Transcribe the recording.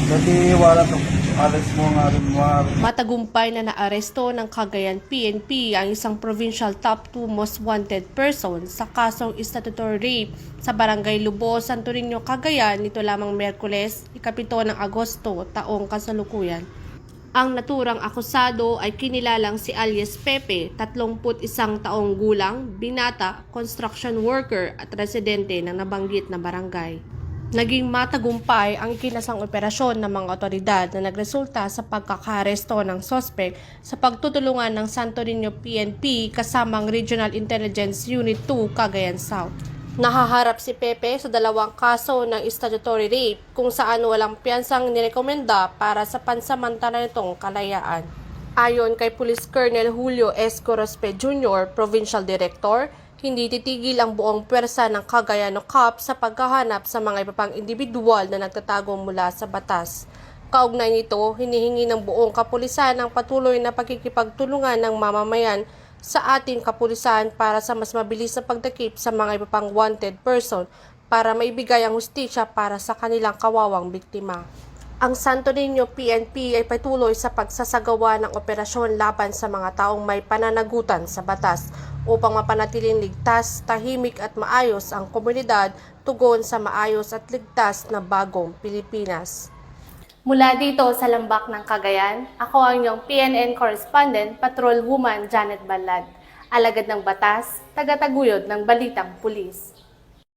Dati wala to. Alas mo nga rin mo. Matagumpay na naaresto ng Cagayan PNP ang isang provincial top 2 most wanted person sa kasong statutory rape sa Barangay Lubo, Santo Niño, Cagayan nito lamang Miyerkules, ikapito ng Agosto, taong kasalukuyan. Ang naturang akusado ay kinilalang si alias Pepe, 31 taong gulang, binata, construction worker at residente ng nabanggit na barangay. Naging matagumpay ang kinasang operasyon ng mga otoridad na nagresulta sa pagkakaresto ng sospek sa pagtutulungan ng Santo Niño PNP kasamang Regional Intelligence Unit 2 Cagayan South. Nahaharap si Pepe sa dalawang kaso ng statutory rape kung saan walang piyansang nirekomenda para sa pansamantala nitong kalayaan. Ayon kay Police Colonel Julio S. Corospe Jr., Provincial Director, hindi titigil ang buong pwersa ng Cagayano COP sa paghahanap sa mga iba pang individual na nagtatago mula sa batas. Kaugnay nito, hinihingi ng buong kapulisan ang patuloy na pakikipagtulungan ng mamamayan sa ating kapulisan para sa mas mabilis na pagdakip sa mga iba pang wanted person para maibigay ang hustisya para sa kanilang kawawang biktima. Ang Santo Niño PNP ay patuloy sa pagsasagawa ng operasyon laban sa mga taong may pananagutan sa batas upang mapanatiling ligtas, tahimik at maayos ang komunidad tugon sa maayos at ligtas na bagong Pilipinas. Mula dito sa Lambak ng Cagayan, ako ang inyong PNN correspondent, Patrol Woman Janet Balad, alagad ng batas, tagataguyod ng Balitang Pulis.